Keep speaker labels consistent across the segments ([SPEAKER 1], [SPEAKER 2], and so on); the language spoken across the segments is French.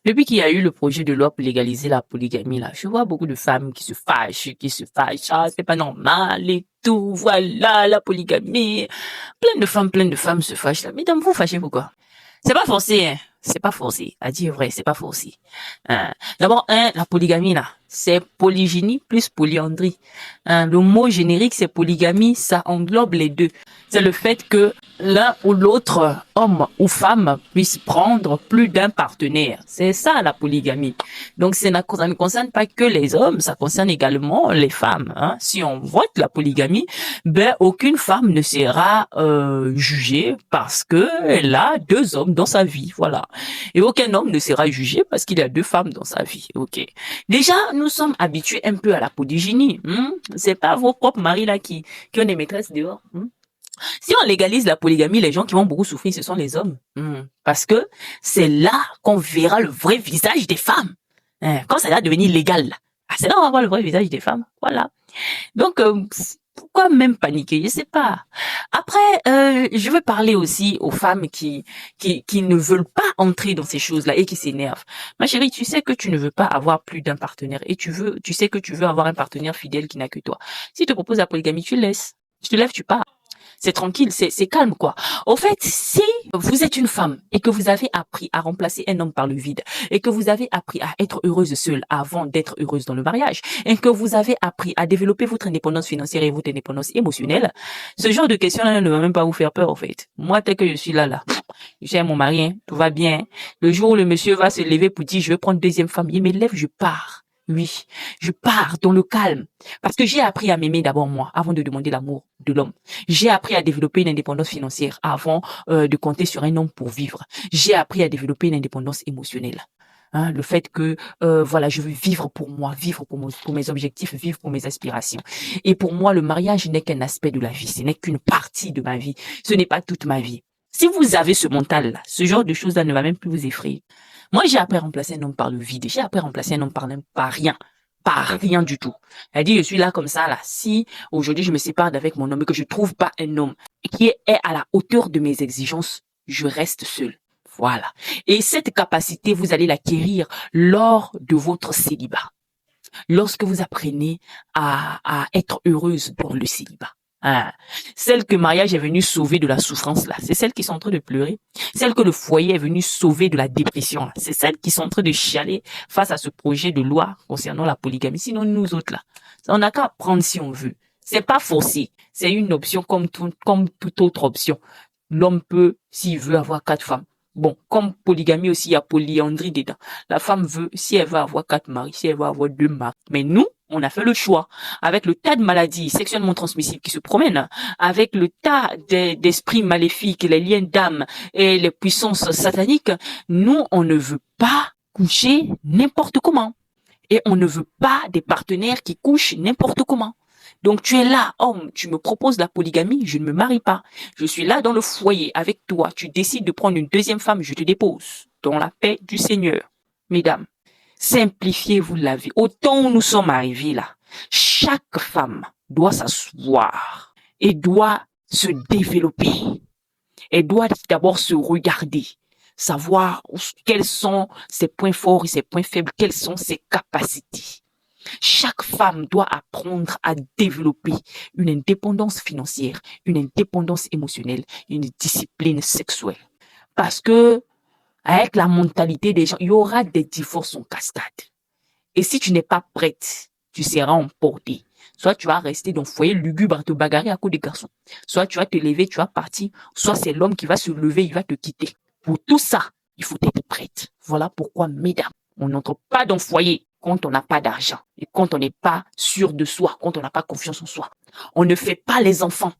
[SPEAKER 1] Depuis qu'il y a eu le projet de loi pour légaliser la polygamie, là, je vois beaucoup de femmes qui se fâchent, ah, c'est pas normal et tout, voilà, la polygamie. Plein de femmes se fâchent là. Mesdames, vous fâchez pourquoi? C'est pas forcé, hein. C'est pas forcé. À dire vrai, c'est pas forcé. D'abord, la polygamie, là, c'est polygynie plus polyandrie. Le mot générique, c'est polygamie, ça englobe les deux. C'est le fait que l'un ou l'autre, homme ou femme, puisse prendre plus d'un partenaire. C'est ça, la polygamie. Donc, ça ne concerne pas que les hommes, ça concerne également les femmes. Hein. Si on vote la polygamie, ben, aucune femme ne sera jugée parce que elle a deux hommes dans sa vie. Voilà. Et aucun homme ne sera jugé parce qu'il a deux femmes dans sa vie. Ok. Déjà, nous sommes habitués un peu à la polygynie. C'est pas vos propres maris là qui ont des maîtresses dehors. Si on légalise la polygamie, les gens qui vont beaucoup souffrir, ce sont les hommes. Parce que c'est là qu'on verra le vrai visage des femmes. Quand ça va devenir légal, c'est là qu'on va voir le vrai visage des femmes. Voilà. Donc, pourquoi même paniquer? Je sais pas. Après, je veux parler aussi aux femmes qui ne veulent pas entrer dans ces choses-là et qui s'énervent. Ma chérie, tu sais que tu ne veux pas avoir plus d'un partenaire et tu sais que tu veux avoir un partenaire fidèle qui n'a que toi. Si te propose la polygamie, tu laisses. Tu te lèves, tu pars. C'est tranquille, c'est calme, quoi. Au fait, si vous êtes une femme et que vous avez appris à remplacer un homme par le vide et que vous avez appris à être heureuse seule avant d'être heureuse dans le mariage et que vous avez appris à développer votre indépendance financière et votre indépendance émotionnelle, ce genre de questions-là ne va même pas vous faire peur, au fait. Moi, tel que je suis là, j'ai mon mari, hein, tout va bien. Le jour où le monsieur va se lever pour dire, je veux prendre deuxième femme, il me lève, je pars. Oui, je pars dans le calme. Parce que j'ai appris à m'aimer d'abord moi, avant de demander l'amour de l'homme. J'ai appris à développer une indépendance financière avant de compter sur un homme pour vivre. J'ai appris à développer une indépendance émotionnelle. Le fait que voilà, je veux vivre pour moi, vivre pour mes objectifs, vivre pour mes aspirations. Et pour moi, le mariage n'est qu'un aspect de la vie, ce n'est qu'une partie de ma vie, ce n'est pas toute ma vie. Si vous avez ce mental-là, ce genre de choses-là ne va même plus vous effrayer. Moi, j'ai appris à remplacer un homme par le vide. J'ai appris à remplacer un homme par rien. Par rien du tout. Elle dit, je suis là comme ça, là. Si aujourd'hui je me sépare d'avec mon homme et que je trouve pas un homme qui est à la hauteur de mes exigences, je reste seule. Voilà. Et cette capacité, vous allez l'acquérir lors de votre célibat. Lorsque vous apprenez à être heureuse dans le célibat. Celle que le mariage est venu sauver de la souffrance, là, c'est celles qui sont en train de pleurer. Celle que le foyer est venu sauver de la dépression, là, c'est celles qui sont en train de chialer face à ce projet de loi concernant la polygamie. Sinon, nous autres, là, on n'a qu'à prendre si on veut. C'est pas forcé. C'est une option comme toute autre option. L'homme peut, s'il veut avoir 4 femmes. Bon, comme polygamie aussi, il y a polyandrie dedans. La femme veut, si elle veut avoir 4 maris, si elle veut avoir 2 maris. Mais nous, on a fait le choix. Avec le tas de maladies sexuellement transmissibles qui se promènent, avec le tas d'esprits maléfiques, les liens d'âme et les puissances sataniques, nous, on ne veut pas coucher n'importe comment. Et on ne veut pas des partenaires qui couchent n'importe comment. Donc tu es là, homme, tu me proposes la polygamie, je ne me marie pas. Je suis là dans le foyer avec toi, tu décides de prendre une deuxième femme, je te dépose dans la paix du Seigneur. Mesdames, simplifiez-vous la vie. Au temps où nous sommes arrivés là, chaque femme doit s'asseoir et doit se développer. Elle doit d'abord se regarder, savoir quels sont ses points forts et ses points faibles, quelles sont ses capacités. Chaque femme doit apprendre à développer une indépendance financière, une indépendance émotionnelle, une discipline sexuelle. Parce que, avec la mentalité des gens, il y aura des divorces en cascade. Et si tu n'es pas prête, tu seras emportée. Soit tu vas rester dans le foyer lugubre à te bagarrer à cause des garçons. Soit tu vas te lever, tu vas partir. Soit c'est l'homme qui va se lever, il va te quitter. Pour tout ça, il faut être prête. Voilà pourquoi, mesdames, on n'entre pas dans le foyer quand on n'a pas d'argent et quand on n'est pas sûr de soi, quand on n'a pas confiance en soi. On ne fait pas les enfants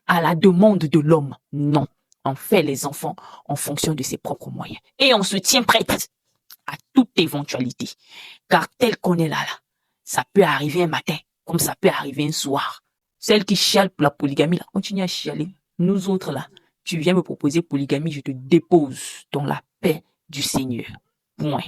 [SPEAKER 1] à la demande de l'homme. Non, on fait les enfants en fonction de ses propres moyens. Et on se tient prête à toute éventualité. Car tel qu'on est là, ça peut arriver un matin, comme ça peut arriver un soir. Celle qui chiale pour la polygamie, là, continue à chialer. Nous autres, là, tu viens me proposer polygamie, je te dépose dans la paix du Seigneur. Point.